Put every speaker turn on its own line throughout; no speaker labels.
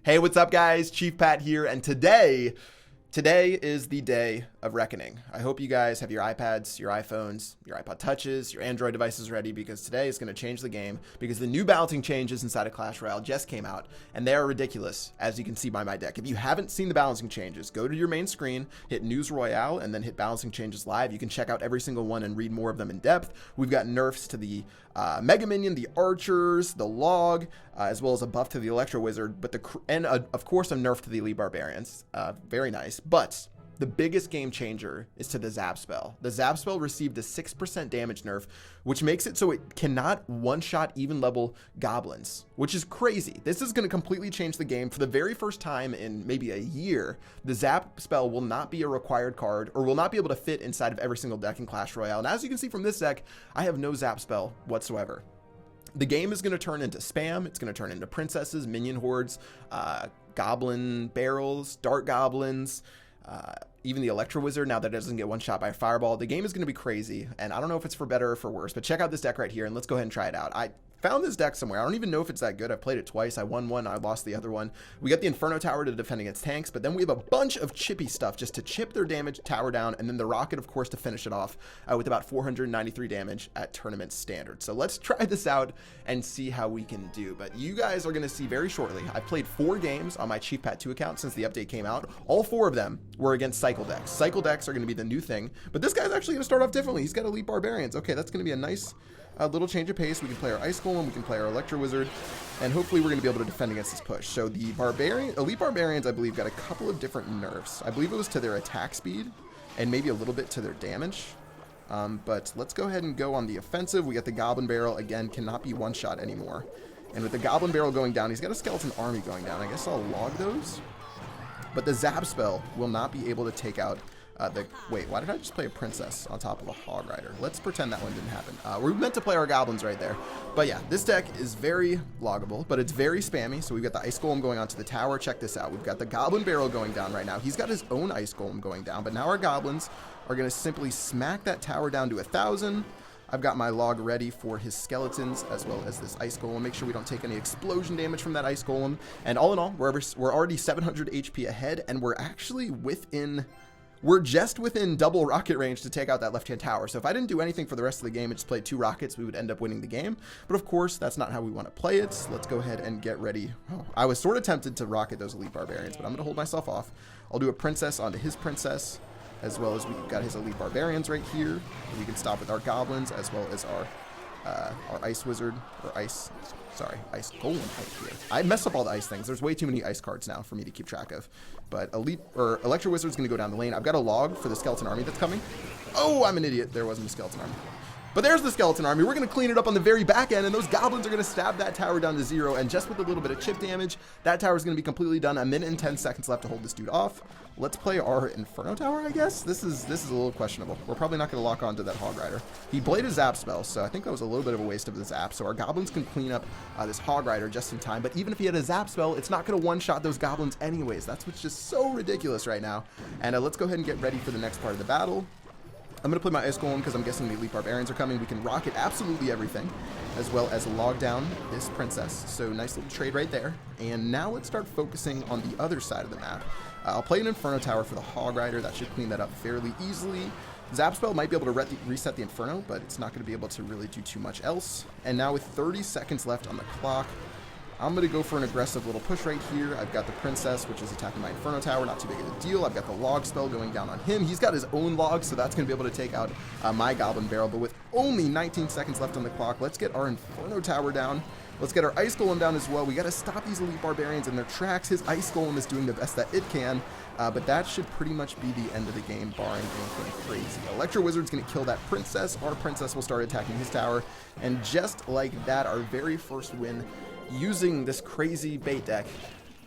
Hey, what's up, guys? Chief Pat here, and today is the day of reckoning. I hope you guys have your iPads, your iPhones, your iPod Touches, your Android devices ready, because today is going to change the game, because the new balancing changes inside of Clash Royale just came out, and they are ridiculous, as you can see by my deck. If you haven't seen the balancing changes, go to your main screen, hit News Royale, and then hit Balancing Changes Live. You can check out every single one and read more of them in depth. We've got nerfs to the Mega Minion, the Archers, the Log, as well as a buff to the Electro Wizard, and of course a nerf to the Elite Barbarians. Very nice. But the biggest game changer is to the Zap spell. The Zap spell received a 6% damage nerf, which makes it so it cannot one-shot even level goblins, which is crazy. This is going to completely change the game. For the very first time in maybe a year, the Zap spell will not be a required card, or will not be able to fit inside of every single deck in Clash Royale. And as you can see from this deck, I have no Zap spell whatsoever. The game is going to turn into spam. It's going to turn into princesses, minion hordes, goblin barrels, dart goblins, even the Electro Wizard, now that it doesn't get one shot by a fireball. The game is going to be crazy, and I don't know if it's for better or for worse, but check out this deck right here, and let's go ahead and try it out. I found this deck somewhere. I don't even know if it's that good. I've played it twice. I won one. I lost the other one. We got the Inferno Tower to defend against tanks, but then we have a bunch of chippy stuff just to chip their damage tower down, and then the Rocket, of course, to finish it off with about 493 damage at tournament standard. So let's try this out and see how we can do. But you guys are going to see very shortly. I've played 4 games on my Chief Pat 2 account since the update came out. All 4 of them were against cycle decks. Cycle decks are going to be the new thing, but this guy's actually going to start off differently. He's got Elite Barbarians. Okay, that's going to be a nice little change of pace. We can play our Ice Golem, we can play our Electro Wizard, and hopefully we're going to be able to defend against this push. So the Elite Barbarians, I believe, got a couple of different nerfs. I believe it was to their attack speed and maybe a little bit to their damage. But let's go ahead and go on the offensive. We got the Goblin Barrel, again, cannot be one-shot anymore. And with the Goblin Barrel going down, he's got a Skeleton Army going down. I guess I'll log those. But the Zap spell will not be able to take out wait, why did I just play a Princess on top of a Hog Rider? Let's pretend that one didn't happen. We're meant to play our Goblins right there. But yeah, this deck is very loggable, but it's very spammy. So we've got the Ice Golem going onto the tower. Check this out. We've got the Goblin Barrel going down right now. He's got his own Ice Golem going down, but now our Goblins are going to simply smack that tower down to 1,000. I've got my log ready for his skeletons as well as this Ice Golem. Make sure we don't take any explosion damage from that Ice Golem. And all in all, we're already 700 HP ahead, and we're actually we're just within double rocket range to take out that left-hand tower. So if I didn't do anything for the rest of the game and just played 2 rockets, we would end up winning the game. But of course, that's not how we want to play it. So let's go ahead and get ready. Oh, I was sort of tempted to rocket those Elite Barbarians, but I'm going to hold myself off. I'll do a Princess onto his Princess, as well as we've got his Elite Barbarians right here. We can stop with our Goblins, as well as our Ice Wizard, or Ice Golem right here. I mess up all the ice things. There's way too many ice cards now for me to keep track of. But Electro Wizard's going to go down the lane. I've got a log for the Skeleton Army that's coming. Oh, I'm an idiot. There wasn't a Skeleton Army. But there's the Skeleton Army. We're going to clean it up on the very back end, and those Goblins are going to stab that tower down to 0. And just with a little bit of chip damage, that tower is going to be completely done. 1 minute and 10 seconds left to hold this dude off. Let's play our Inferno Tower, I guess. This is a little questionable. We're probably not going to lock onto that Hog Rider. He played a Zap spell, so I think that was a little bit of a waste of the Zap. So our Goblins can clean up this Hog Rider just in time. But even if he had a Zap spell, it's not going to one-shot those Goblins anyways. That's what's just so ridiculous right now. And let's go ahead and get ready for the next part of the battle. I'm going to play my Ice Golem because I'm guessing the Elite Barbarians are coming. We can rocket absolutely everything, as well as log down this Princess. So nice little trade right there. And now let's start focusing on the other side of the map. I'll play an Inferno Tower for the Hog Rider. That should clean that up fairly easily. Zap Spell might be able to reset the Inferno, but it's not going to be able to really do too much else. And now with 30 seconds left on the clock, I'm going to go for an aggressive little push right here. I've got the Princess, which is attacking my Inferno Tower. Not too big of a deal. I've got the Log spell going down on him. He's got his own log, so that's going to be able to take out my Goblin Barrel. But with only 19 seconds left on the clock, let's get our Inferno Tower down. Let's get our Ice Golem down as well. We got to stop these Elite Barbarians in their tracks. His Ice Golem is doing the best that it can. But that should pretty much be the end of the game, barring anything crazy. Electro Wizard's going to kill that Princess. Our Princess will start attacking his tower. And just like that, our very first win using this crazy bait deck.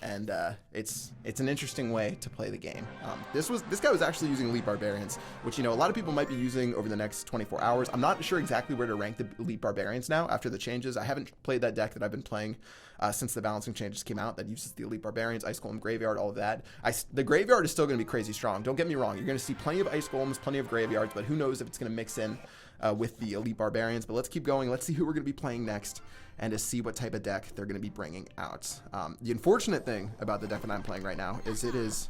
And it's an interesting way to play the game. This guy was actually using Elite Barbarians, which, you know, a lot of people might be using over the next 24 hours. I'm not sure exactly where to rank the Elite Barbarians now after the changes. I haven't played that deck that I've been playing since the balancing changes came out that uses the Elite Barbarians, Ice Golem, Graveyard, all of that. The Graveyard is still going to be crazy strong. Don't get me wrong. You're going to see plenty of Ice Golems, plenty of Graveyards, but who knows if it's going to mix in with the elite barbarians. But let's keep going. Let's see who we're going to be playing next and to see what type of deck they're going to be bringing out. The unfortunate thing about the deck that I'm playing right now is it is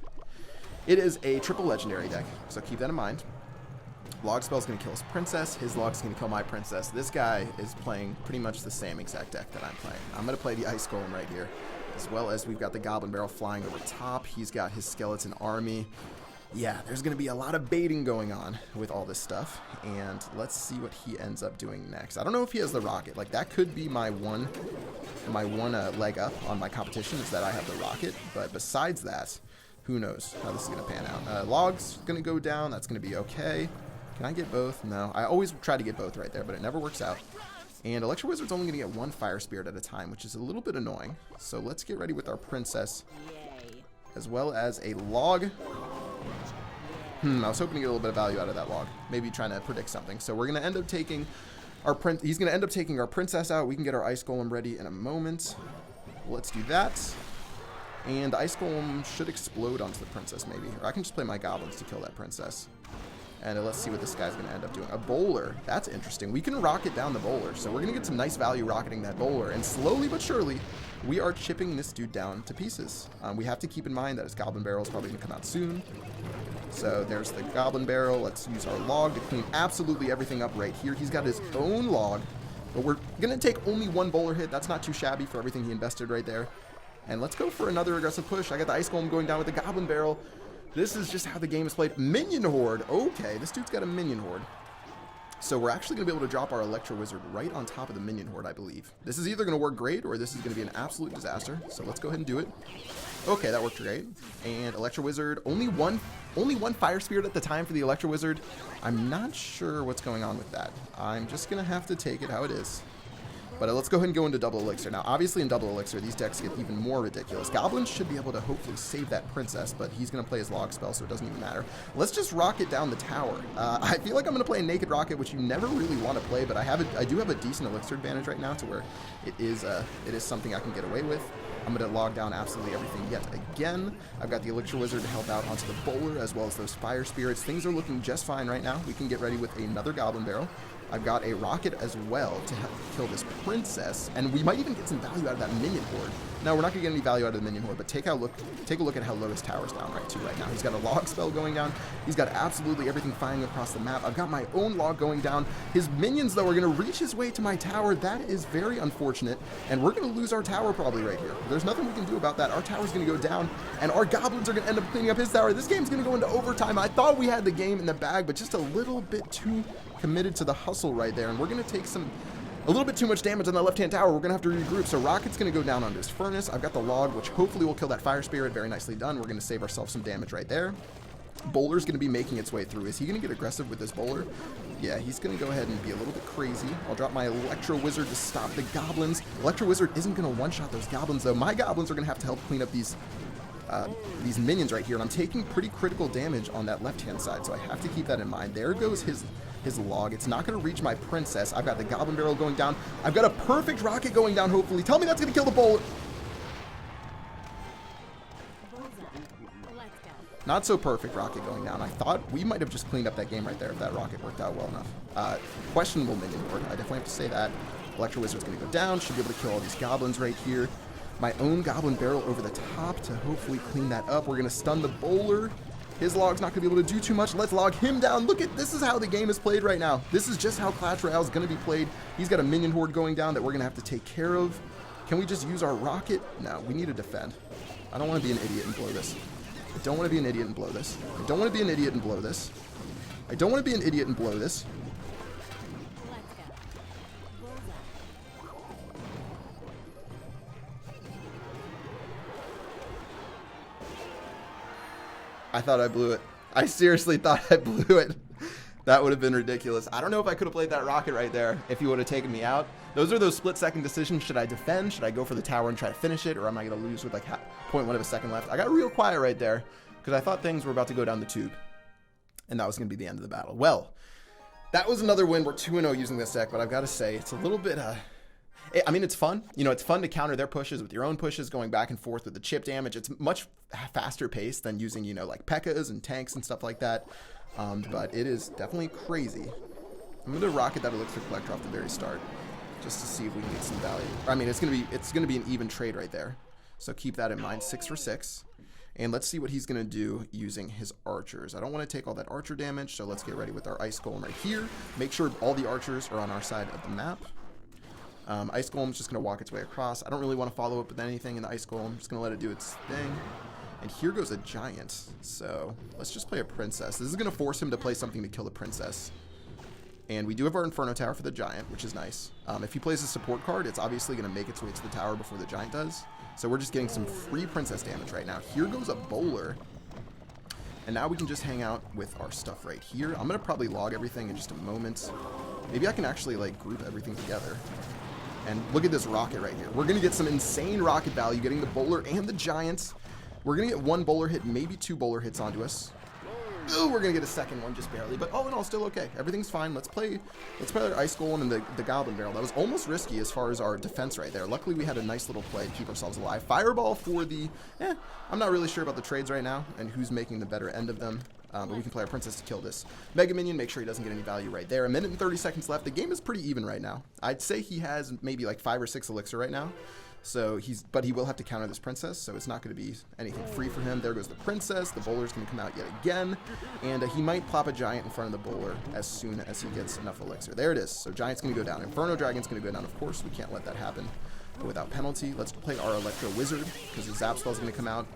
a triple legendary deck, so keep that in mind. Log spell's going to kill his princess. His log's going to kill my princess. This guy is playing pretty much the same exact deck that I'm playing. I'm going to play the Ice Golem right here, as well as we've got the Goblin Barrel flying over top. He's got his skeleton army. Yeah, there's going to be a lot of baiting going on with all this stuff, and let's see what he ends up doing next. I don't know if he has the rocket. Like, that could be my one leg up on my competition, is that I have the rocket, but besides that, who knows how this is going to pan out. Log's going to go down. That's going to be okay. Can I get both? No. I always try to get both right there, but it never works out. And Electro Wizard's only going to get one Fire Spirit at a time, which is a little bit annoying. So let's get ready with our Princess, as well as a log. I was hoping to get a little bit of value out of that log. Maybe trying to predict something. So we're going to end up taking our he's going to end up taking our Princess out. We can get our Ice Golem ready in a moment. Let's do that. And the Ice Golem should explode onto the Princess, maybe. Or I can just play my Goblins to kill that Princess. And let's see what this guy's going to end up doing. A bowler. That's interesting. We can rocket down the bowler. So we're going to get some nice value rocketing that bowler. And slowly but surely, we are chipping this dude down to pieces. We have to keep in mind that his Goblin Barrel is probably going to come out soon. So there's the Goblin Barrel. Let's use our log to clean absolutely everything up right here. He's got his own log. But we're going to take only one bowler hit. That's not too shabby for everything he invested right there. And let's go for another aggressive push. I got the Ice Golem going down with the Goblin Barrel. This is just how the game is played. Minion Horde. Okay, this dude's got a Minion Horde. So we're actually going to be able to drop our Electro Wizard right on top of the Minion Horde, I believe. This is either going to work great or this is going to be an absolute disaster. So let's go ahead and do it. Okay, that worked great. And Electro Wizard, only one Fire Spirit at the time for the Electro Wizard. I'm not sure what's going on with that. I'm just going to have to take it how it is. But let's go ahead and go into Double Elixir. Now, obviously in Double Elixir, these decks get even more ridiculous. Goblins should be able to hopefully save that Princess, but he's going to play his log spell, so it doesn't even matter. Let's just rocket down the tower. I feel like I'm going to play a Naked Rocket, which you never really want to play, but I do have a decent Elixir advantage right now to where it is something I can get away with. I'm going to log down absolutely everything yet again. I've got the Elixir Wizard to help out onto the Bowler, as well as those Fire Spirits. Things are looking just fine right now. We can get ready with another Goblin Barrel. I've got a rocket as well to help kill this Princess, and we might even get some value out of that Minion Horde. Now, we're not going to get any value out of the Minion Horde, but take a look at how low his tower's down right now. He's got a log spell going down. He's got absolutely everything firing across the map. I've got my own log going down. His minions, though, are going to reach his way to my tower. That is very unfortunate, and we're going to lose our tower probably right here. There's nothing we can do about that. Our tower's going to go down, and our Goblins are going to end up cleaning up his tower. This game's going to go into overtime. I thought we had the game in the bag, but just a little bit too committed to the hustle right there, and we're going to take a little bit too much damage on that left-hand tower. We're going to have to regroup, so Rocket's going to go down onto his furnace. I've got the log, which hopefully will kill that Fire Spirit. Very nicely done. We're going to save ourselves some damage right there. Bowler's going to be making its way through. Is he going to get aggressive with this Bowler? Yeah, he's going to go ahead and be a little bit crazy. I'll drop my Electro Wizard to stop the Goblins. Electro Wizard isn't going to one-shot those Goblins, though. My Goblins are going to have to help clean up these minions right here, and I'm taking pretty critical damage on that left-hand side, so I have to keep that in mind. There goes his log. It's not going to reach my Princess. I've got the Goblin Barrel going down. I've got a perfect rocket going down, hopefully. Tell me that's going to kill the Bowler. Not so perfect rocket going down. I thought we might have just cleaned up that game right there if that rocket worked out well enough. Questionable Minion Horde. I definitely have to say that. Electro Wizard's going to go down. Should be able to kill all these Goblins right here. My own Goblin Barrel over the top to hopefully clean that up. We're going to stun the Bowler. His log's not going to be able to do too much. Let's log him down. Look at this is how the game is played right now. This is just how Clash Royale is going to be played. He's got a Minion Horde going down that we're going to have to take care of. Can we just use our rocket? No, we need to defend. I don't want to be an idiot and blow this. I don't want to be an idiot and blow this. I don't want to be an idiot and blow this. I don't want to be an idiot and blow this. I thought I blew it. I seriously thought I blew it. That would have been ridiculous. I don't know if I could have played that rocket right there if he would have taken me out. Those are those split-second decisions. Should I defend? Should I go for the tower and try to finish it? Or am I going to lose with like 0.1 of a second left? I got real quiet right there because I thought things were about to go down the tube. And that was going to be the end of the battle. Well, that was another win. We're 2-0 using this deck, but I've got to say, it's a little bit... I mean, it's fun. You know, it's fun to counter their pushes with your own pushes, going back and forth with the chip damage. It's much faster paced than using, you know, like P.E.K.K.A.s and tanks and stuff like that. But it is definitely crazy I'm going to rocket that elixir collector off the very start, just to see if we can get some value. I mean, it's gonna be an even trade right there. So keep that in mind. 6 for 6. And let's see what he's going to do using his archers. I don't want to take all that archer damage, so let's get ready with our Ice Golem right here. Make sure all the archers are on our side of the map. Ice Golem's just going to walk its way across. I don't really want to follow up with anything in the Ice Golem. I'm just going to let it do its thing. And here goes a giant. So let's just play a princess. This is going to force him to play something to kill the princess. And we do have our Inferno Tower for the giant, which is nice. If he plays a support card, it's obviously going to make its way to the tower before the giant does. So we're just getting some free princess damage right now. Here goes a bowler. And now we can just hang out with our stuff right here. I'm going to probably log everything in just a moment. Maybe I can actually like group everything together. And look at this rocket right here. We're going to get some insane rocket value getting the bowler and the giants. We're going to get 1 bowler hit, maybe 2 bowler hits onto us. Ooh, we're going to get a second one just barely, but all in all, still okay. Everything's fine. Let's play our Ice Golem and the Goblin Barrel. That was almost risky as far as our defense right there. Luckily, we had a nice little play to keep ourselves alive. Fireball for the... I'm not really sure about the trades right now and who's making the better end of them. But we can play our Princess to kill this Mega Minion, make sure he doesn't get any value right there. 1 minute and 30 seconds left. The game is pretty even right now. I'd say he has maybe like 5 or 6 elixir right now. So but he will have to counter this princess, so it's not going to be anything free for him. There goes the princess. The bowler's going to come out yet again, and he might plop a giant in front of the bowler as soon as he gets enough elixir. There it is. So giant's going to go down. Inferno Dragon's going to go down, of course. We can't let that happen without penalty. Let's play our Electro Wizard, because the Zap Spell's going to come out.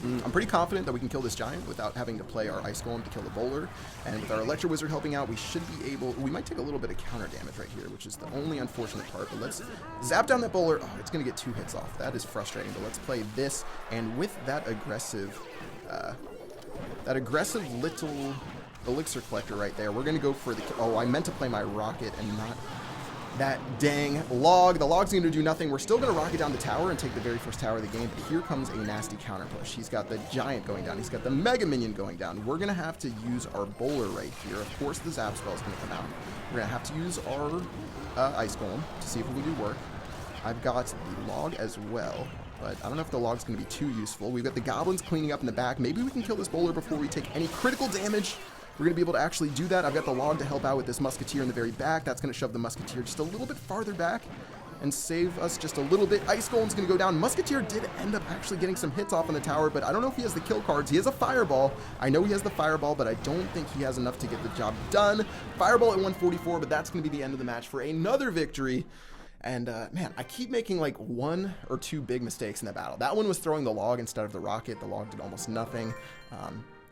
I'm pretty confident that we can kill this giant without having to play our Ice Golem to kill the bowler. And with our Electro Wizard helping out, we should be able... We might take a little bit of counter damage right here, which is the only unfortunate part. But let's zap down that bowler. Oh, it's going to get 2 hits off. That is frustrating. But let's play this. And with that aggressive little elixir collector right there, we're going to go for the... Oh, I meant to play my rocket and not... That dang log. The log's going to do nothing. We're still going to rocket down the tower and take the very first tower of the game. But here comes a nasty counter push. He's got the giant going down. He's got the Mega Minion going down. We're going to have to use our bowler right here. Of course, the Zap Spell is going to come out. We're going to have to use our Ice Golem to see if we can do work. I've got the log as well, but I don't know if the log's going to be too useful. We've got the goblins cleaning up in the back. Maybe we can kill this bowler before we take any critical damage. We're going to be able to actually do that. I've got the log to help out with this musketeer in the very back. That's going to shove the musketeer just a little bit farther back and save us just a little bit. Ice Golem's going to go down. Musketeer did end up actually getting some hits off on the tower, but I don't know if he has the kill cards. He has a fireball. I know he has the fireball, but I don't think he has enough to get the job done. Fireball at 144, but that's going to be the end of the match for another victory. And, man, I keep making, like, 1 or 2 big mistakes in the battle. That one was throwing the log instead of the rocket. The log did almost nothing.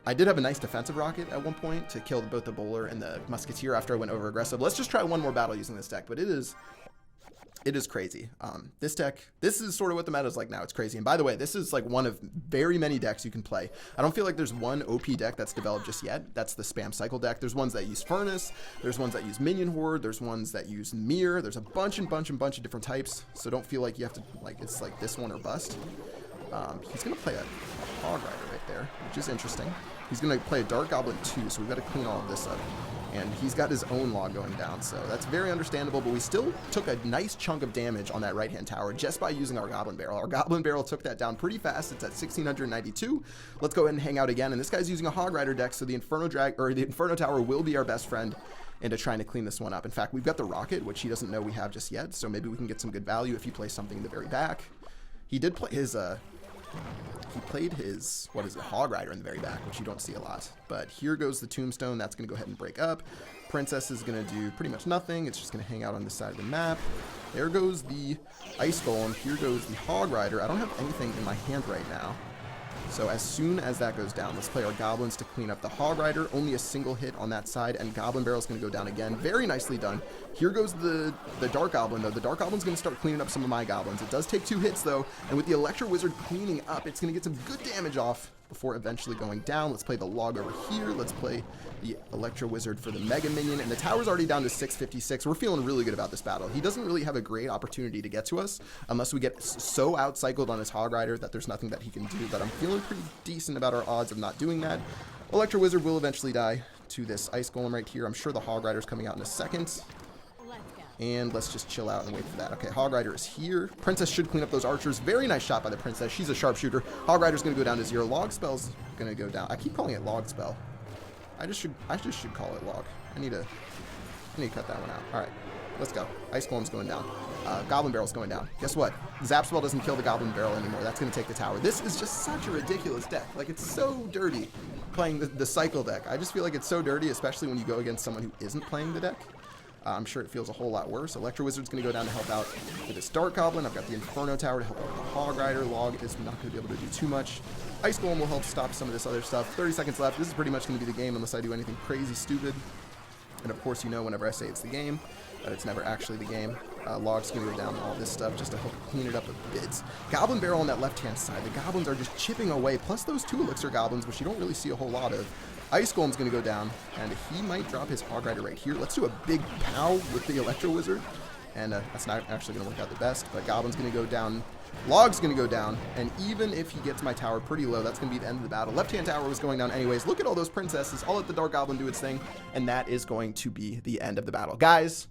I did have a nice defensive rocket at one point to kill both the bowler and the musketeer after I went over aggressive. Let's just try one more battle using this deck, but it is crazy. This deck, this is sort of what the meta is like now. It's crazy. And by the way, this is like one of very many decks you can play. I don't feel like there's one OP deck that's developed just yet. That's the Spam Cycle deck. There's ones that use Furnace. There's ones that use Minion Horde. There's ones that use Mirror. There's a bunch of different types. So don't feel like you have to, like, it's like this one or bust. He's going to play a Hog Rider right there, which is interesting. He's going to play a Dark Goblin too, so we've got to clean all of this up. And he's got his own log going down, so that's very understandable, but we still took a nice chunk of damage on that right-hand tower just by using our Goblin Barrel. Our Goblin Barrel took that down pretty fast. It's at 1692. Let's go ahead and hang out again, and this guy's using a Hog Rider deck, so the Inferno Tower will be our best friend into trying to clean this one up. In fact, we've got the Rocket, which he doesn't know we have just yet, so maybe we can get some good value if he plays something in the very back. He did play his... He played his, Hog Rider in the very back, which you don't see a lot. But here goes the Tombstone. That's going to go ahead and break up. Princess is going to do pretty much nothing. It's just going to hang out on this side of the map. There goes the Ice Golem. Here goes the Hog Rider. I don't have anything in my hand right now. So as soon as that goes down, let's play our Goblins to clean up the Hog Rider. Only a single hit on that side, and Goblin Barrel is going to go down again. Very nicely done. Here goes the Dark Goblin, though. The Dark Goblin's going to start cleaning up some of my Goblins. It does take 2 hits, though, and with the Electro Wizard cleaning up, it's going to get some good damage off before eventually going down. Let's play the log over here. Let's play the Electro Wizard for the Mega Minion, and the tower's already down to 656. We're feeling really good about this battle. He doesn't really have a great opportunity to get to us unless we get so outcycled on his Hog Rider that there's nothing that he can do, but I'm feeling pretty decent about our odds of not doing that. Electro Wizard will eventually die to this Ice Golem right here. I'm sure the Hog Rider's coming out in a second. And let's just chill out and wait for that. Okay, Hog Rider is here. Princess should clean up those archers. Very nice shot by the Princess. She's a sharpshooter. Hog Rider's going to go down to 0. Log Spell's going to go down. I keep calling it Log Spell. I just should call it Log. I need to I need to cut that one out. All right, let's go. Ice Golem's going down. Goblin Barrel's going down. Guess what? Zap Spell doesn't kill the Goblin Barrel anymore. That's going to take the tower. This is just such a ridiculous deck. Like, it's so dirty playing the cycle deck. I just feel like it's so dirty, especially when you go against someone who isn't playing the deck. I'm sure it feels a whole lot worse. Electro Wizard's going to go down to help out with this Dark Goblin. I've got the Inferno Tower to help out with the Hog Rider. Log is not going to be able to do too much. Ice Golem will help stop some of this other stuff. 30 seconds left. This is pretty much going to be the game unless I do anything crazy stupid. And of course, you know, whenever I say it's the game, that it's never actually the game. Log's going to go down all this stuff just to help clean it up a bit. Goblin Barrel on that left-hand side. The Goblins are just chipping away, plus those 2 Elixir Goblins, which you don't really see a whole lot of. Ice Golem's going to go down, and he might drop his Hog Rider right here. Let's do a big pow with the Electro Wizard. And that's not actually going to work out the best, but Goblin's going to go down. Log's going to go down, and even if he gets my tower pretty low, that's going to be the end of the battle. Left-hand tower was going down anyways. Look at all those princesses. I'll let the Dark Goblin do its thing, and that is going to be the end of the battle. Guys,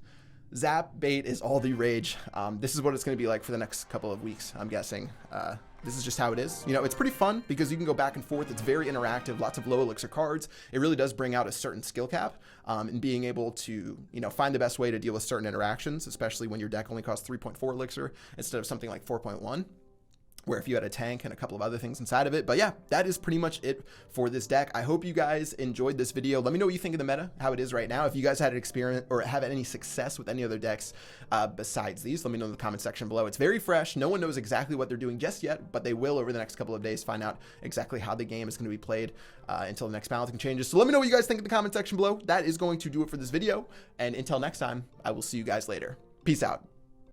Zap bait is all the rage. This is what it's going to be like for the next couple of weeks, I'm guessing. This is just how it is. You know, it's pretty fun because you can go back and forth. It's very interactive, lots of low elixir cards. It really does bring out a certain skill cap and being able to, you know, find the best way to deal with certain interactions, especially when your deck only costs 3.4 elixir instead of something like 4.1. Where if you had a tank and a couple of other things inside of it. But yeah, that is pretty much it for this deck. I hope you guys enjoyed this video. Let me know what you think of the meta, how it is right now. If you guys had an experience or have any success with any other decks besides these, let me know in the comment section below. It's very fresh. No one knows exactly what they're doing just yet, but they will over the next couple of days find out exactly how the game is going to be played until the next balancing changes. So let me know what you guys think in the comment section below. That is going to do it for this video. And until next time, I will see you guys later. Peace out.